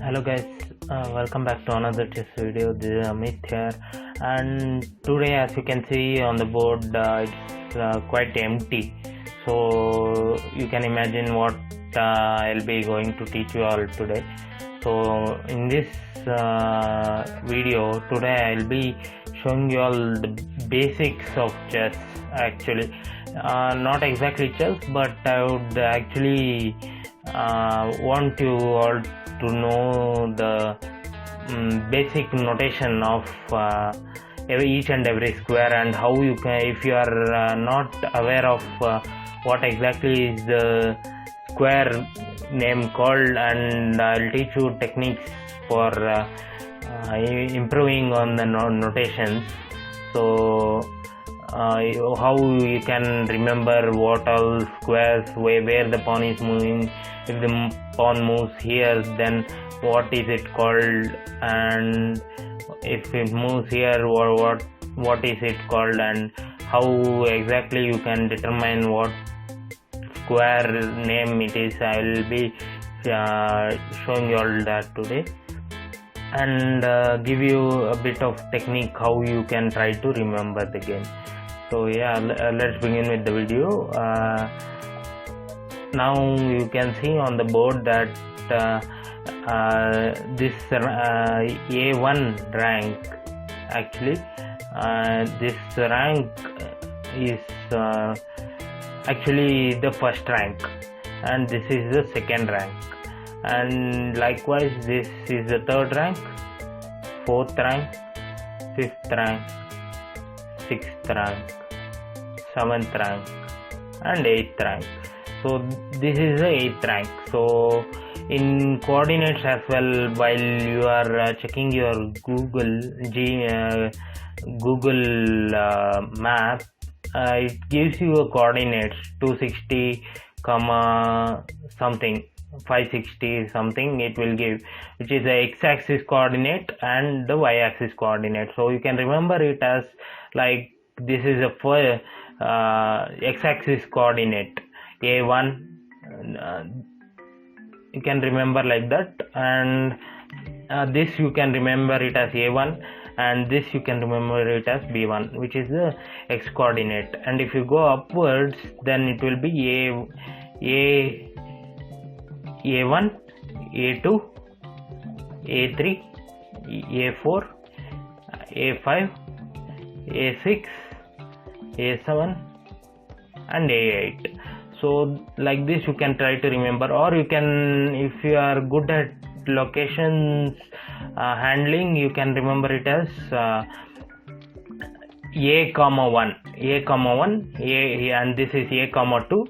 Hello guys, welcome back to another test video. This is Amit here, and today as you can see on the board it's quite empty, so you can imagine what I'll be going to teach you all today. So in this video today I'll be showing you all the basics of chess. Actually not exactly chess, but I would actually want you all to know the basic notation of each and every square, and how you can, if you are not aware of what exactly is the square name called, and I'll teach you techniques for improving on the notations. So how you can remember what all squares, where the pawn is moving. If the pawn moves here, then what is it called, and if it moves here, what is it called, and how exactly you can determine what square name it is. I will be showing you all that today, and give you a bit of technique how you can try to remember the game. So yeah, let's begin with the video. Now you can see on the board that this A1 rank, actually this rank is actually the first rank, and this is the second rank, and likewise this is the third rank, fourth rank, fifth rank, sixth rank, seventh rank, and eighth rank. So this is the 8th rank. So in coordinates as well, while you are checking your Google map, it gives you a coordinates 260 comma something, 560 something it will give, which is the x-axis coordinate and the y-axis coordinate. So you can remember it as like this is a x-axis coordinate A1, you can remember like that, and this you can remember it as A1, and this you can remember it as B1, which is the x coordinate. And if you go upwards, then it will be A1, A2, A3, A4, A5, A6, A7, and A8. So like this you can try to remember, or you can, if you are good at locations handling, you can remember it as A comma 1, and this is A comma 2,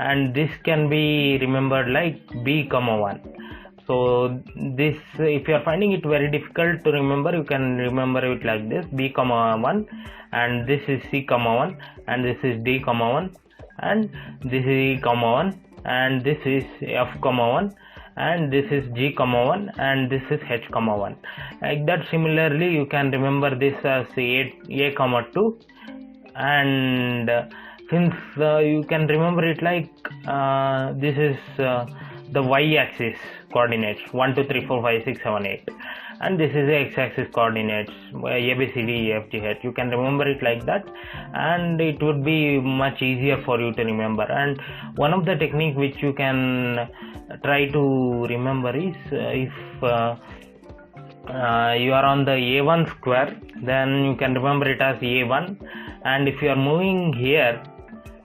and this can be remembered like B comma 1. So this, if you are finding it very difficult to remember, you can remember it like this: B comma 1, and this is C comma 1, and this is D comma 1, and this is E comma 1, and this is F comma 1, and this is G comma 1, and this is H comma 1. Like that, similarly you can remember this as A comma 2, and since you can remember it like this is the y-axis coordinates 1 2 3 4 5 6 7 8, and this is the x-axis coordinates A B C D E F G H. You can remember it like that, and it would be much easier for you to remember. And one of the technique which you can try to remember is if you are on the A1 square, then you can remember it as A1, and if you are moving here,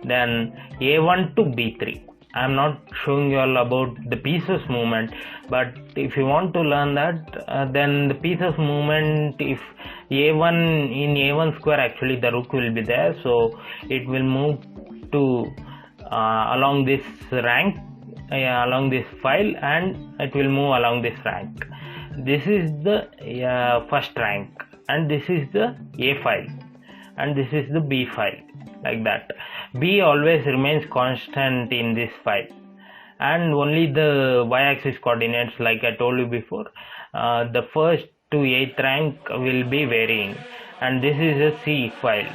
then A1 to B3. I am not showing you all about the pieces movement, but if you want to learn that, then the pieces movement, if A1 in A1 square, actually the rook will be there, so it will move to along this rank, along this file, and it will move along this rank. This is the first rank, and this is the A file, and this is the B file, like that. B always remains constant in this file, and only the y-axis coordinates, like I told you before, the first to 8th rank will be varying, and this is a C file.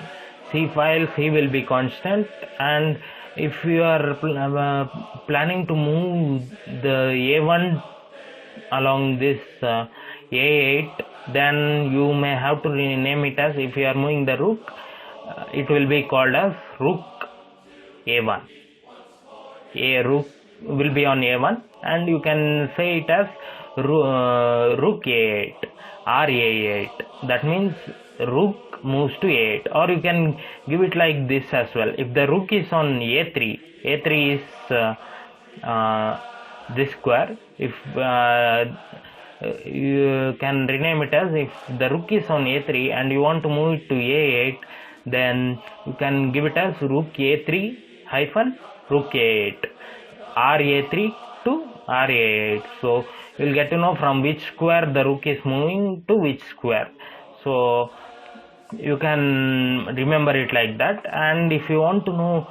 C will be constant, and if you are planning to move the A1 along this a8, then you may have to rename it as, if you are moving the rook, it will be called as rook a1. A rook will be on a1, and you can say it as rook a8 or a8. That means rook moves to a8, or you can give it like this as well. If the rook is on a3, a3 is this square. If you can rename it as, if the rook is on a3 and you want to move it to a8, then you can give it as rook a3 hyphen rook a8, or a3 to ra8. So you will get to know from which square the rook is moving to which square. So you can remember it like that. And if you want to know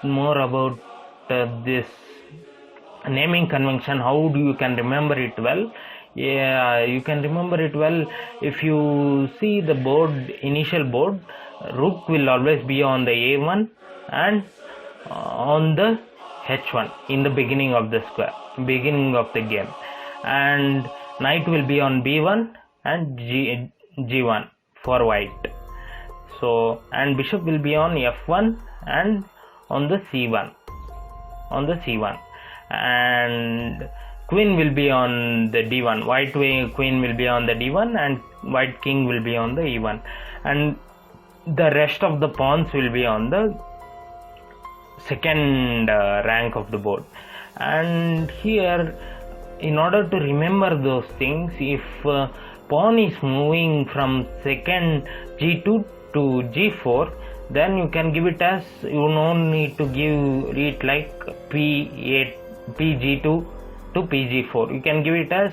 more about this naming convention, how do you can remember it well? Yeah, you can remember it well if you see the board, initial board. Rook will always be on the a1 and on the h1 in the beginning of the square, beginning of the game, and knight will be on b1 and g1 for white. So, and bishop will be on f1 and on the c1, and queen will be on the d1. White queen will be on the d1 and white king will be on the e1, and the rest of the pawns will be on the second rank of the board. And here, in order to remember those things, if pawn is moving from second g2 to g4, then you can give it as, you don't need to give it like p8, pg2 to pg4. You can give it as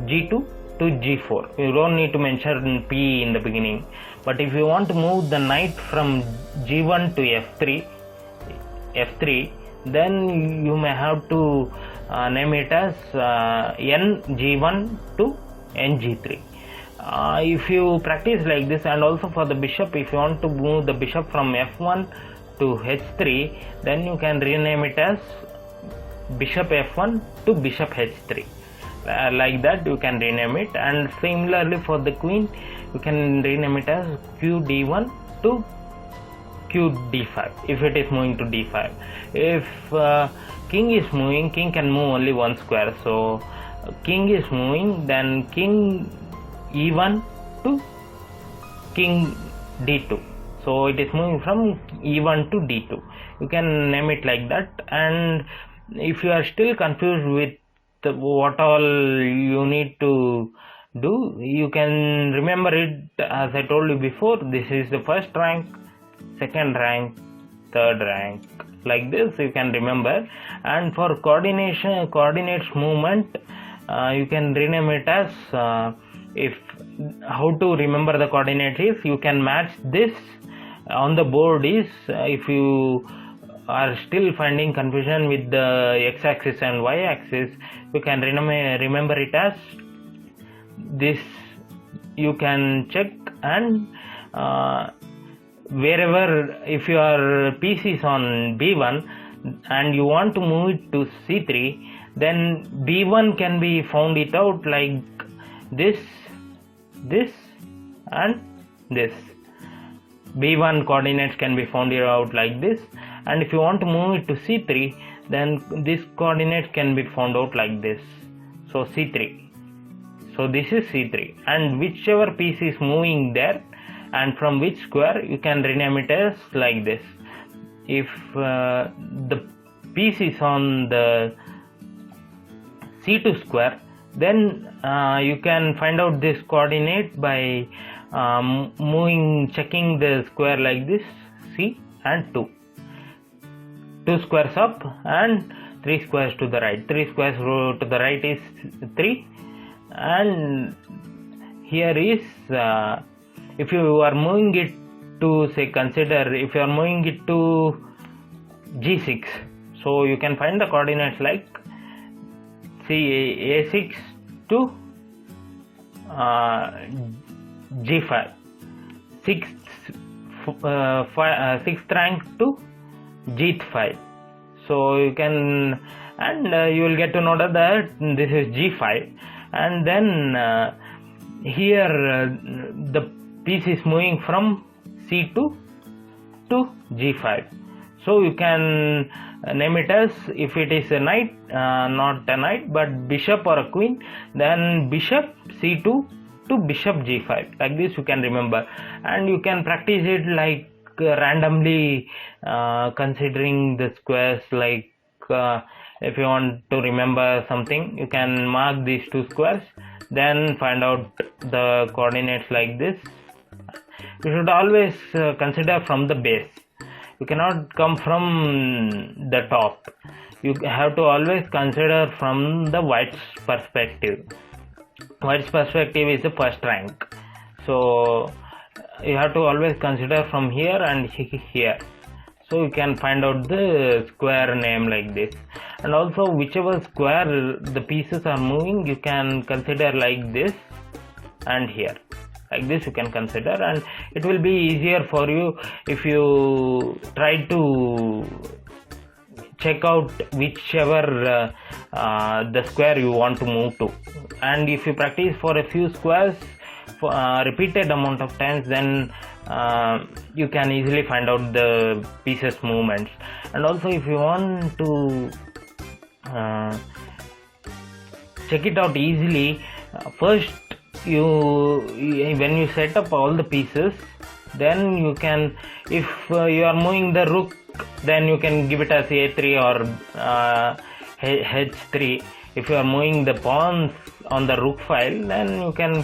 g2 to g4. You don't need to mention p in the beginning. But if you want to move the knight from g1 to f3, then you may have to name it as ng1 to ng3. If you practice like this, and also for the bishop, if you want to move the bishop from f1 to h3, then you can rename it as bishop f1 to bishop h3. Like that you can rename it. And similarly for the queen, you can rename it as qd1 to qd5 if it is moving to d5. If king is moving, king can move only one square, so king is moving, then king e1 to king d2. So it is moving from e1 to d2. You can name it like that. And if you are still confused with what all you need to do, you can remember it as I told you before. This is the first rank, second rank, third rank, like this you can remember. And for coordinates movement, you can rename it as, if how to remember the coordinates is, you can match this on the board is, if you are still finding confusion with the x-axis and y-axis, you can remember it as this. You can check, and wherever, if your piece is on b1 and you want to move it to c3, then b1 can be found it out like this, and this. b1 coordinates can be found out like this. And if you want to move it to c3, then this coordinate can be found out like this. So c3. So this is c3, and whichever piece is moving there and from which square, you can rename it as like this. If the piece is on the c2 square, then you can find out this coordinate by checking the square like this, c and 2. 2 squares up and 3 squares to the right. 3 squares to the right is 3, and here is, if you are moving it to, say, consider if you are moving it to g6, so you can find the coordinates like, see, a6 to g5, 6th rank to g5. So you can and you will get to know that this is g5, and then here the piece is moving from c2 to g5. So you can name it as, if it is a knight, not a knight but bishop or a queen, then bishop c2 to bishop g5. Like this you can remember, and you can practice it like randomly considering the squares. Like if you want to remember something, you can mark these two squares, then find out the coordinates like this. You should always consider from the base. You cannot come from the top. You have to always consider from the white's perspective. White's perspective is the first rank, so you have to always consider from here and here. So you can find out the square name like this. And also whichever square the pieces are moving, you can consider like this, and here like this you can consider, and it will be easier for you if you try to check out whichever the square you want to move to. And if you practice for a few squares for repeated amount of times, then you can easily find out the pieces movements. And also if you want to check it out easily, first when you set up all the pieces, then you can, if you are moving the rook, then you can give it as a3 or h3. If you are moving the pawns on the rook file, then you can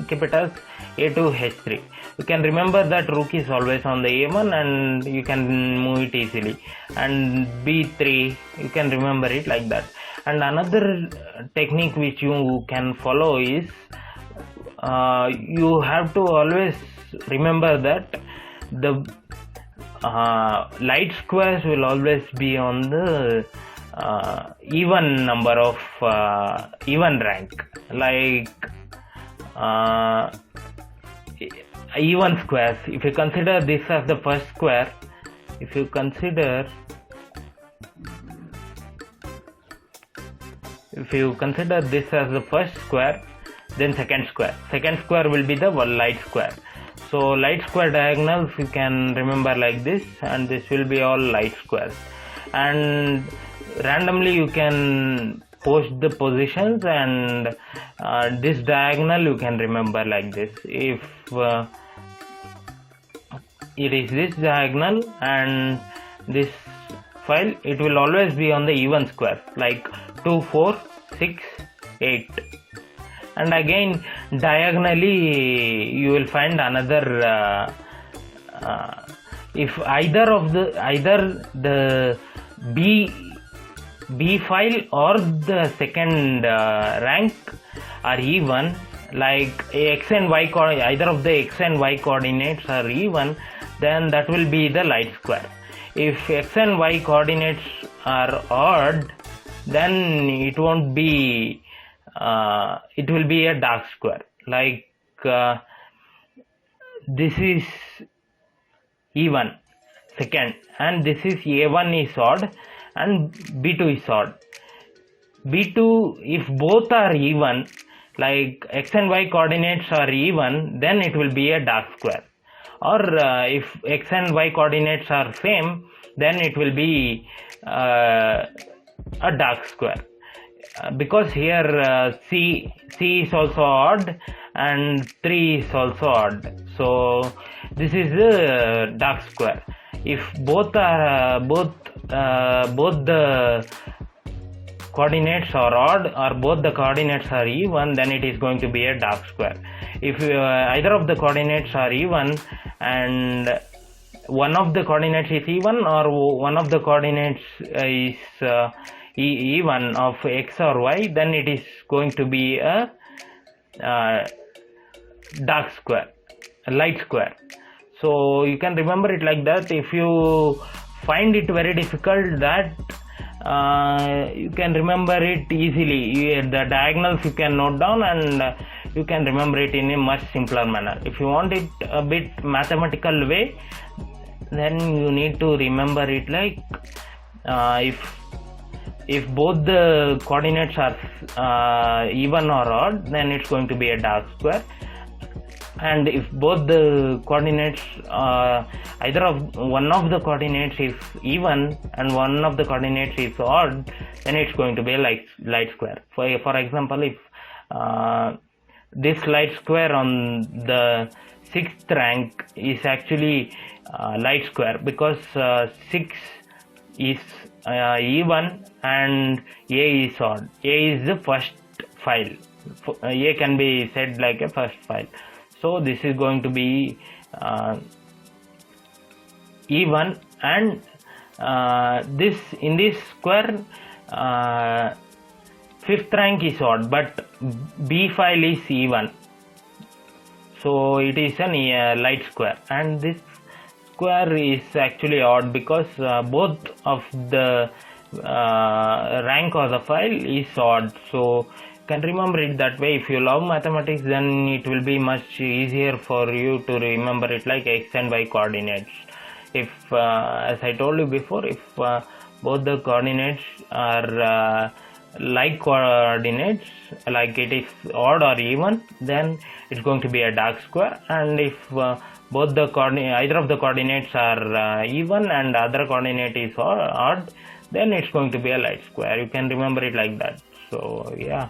keep it as a2 h3. You can remember that rook is always on the a1 and you can move it easily. And b3, you can remember it like that. And another technique which you can follow is, you have to always remember that the light squares will always be on the even number of even rank, like even squares. If you consider this as the first square, if you consider this as the first square, then second square will be the light square. So light square diagonals you can remember like this, and this will be all light squares. And randomly you can post the positions, and this diagonal you can remember like this. If it is this diagonal and this file, it will always be on the even square, like 2, 4, 6, 8. And again diagonally you will find another if either the B file or the second rank are even, like x and y either of the x and y coordinates are even, then that will be the light square. If x and y coordinates are odd, then it won't be it will be a dark square. Like this is even second, and this is a1 is odd and b2 is odd. b2, if both are even, like x and y coordinates are even, then it will be a dark square. Or if x and y coordinates are same, then it will be a dark square. Because here C is also odd and 3 is also odd, so this is the dark square. If both are both the coordinates are odd or both the coordinates are even, then it is going to be a dark square. If either of the coordinates are even and one of the coordinates is even, or one of the coordinates is even of x or y, then it is going to be a dark square, a light square. So you can remember it like that. If you find it very difficult, that you can remember it easily. The diagonals you can note down, and you can remember it in a much simpler manner. If you want it a bit mathematical way, then you need to remember it like if both the coordinates are even or odd, then it's going to be a dark square. And if both the coordinates either of one of the coordinates is even and one of the coordinates is odd, then it's going to be a light square. For example, if this light square on the 6th rank is actually light square, because 6 is even and A is odd. A is the first file. A can be said like a first file. So this is going to be even, and this in this square 5th rank is odd, but B file is even, so it is a light square. And this square is actually odd because both of the rank of the file is odd. So can remember it that way. If you love mathematics, then it will be much easier for you to remember it like x and y coordinates. If as I told you before, if both the coordinates are like coordinates, like it is odd or even, then it's going to be a dark square. And if both the either of the coordinates are even and other coordinate is odd, then it's going to be a light square. You can remember it like that. So yeah,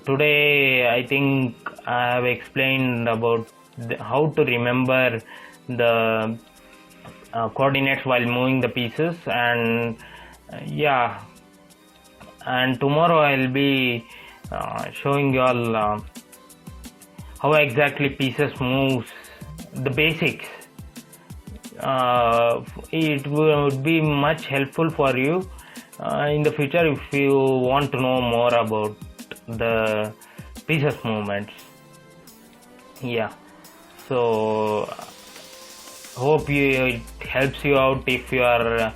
today I think I have explained about how to remember the coordinates while moving the pieces. And yeah, and tomorrow I'll be showing you all how exactly pieces moves, the basics. It would be much helpful for you in the future if you want to know more about the pieces movements. Yeah, so hope it helps you out if you are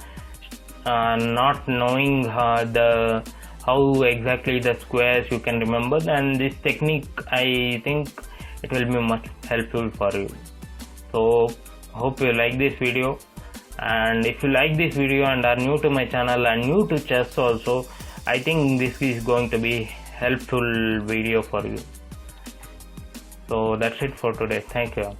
not knowing how exactly the squares you can remember. And this technique, I think it will be much helpful for you. So hope you like this video, and if you like this video and are new to my channel and new to chess also, I think this is going to be helpful video for you. So that's it for today. Thank you.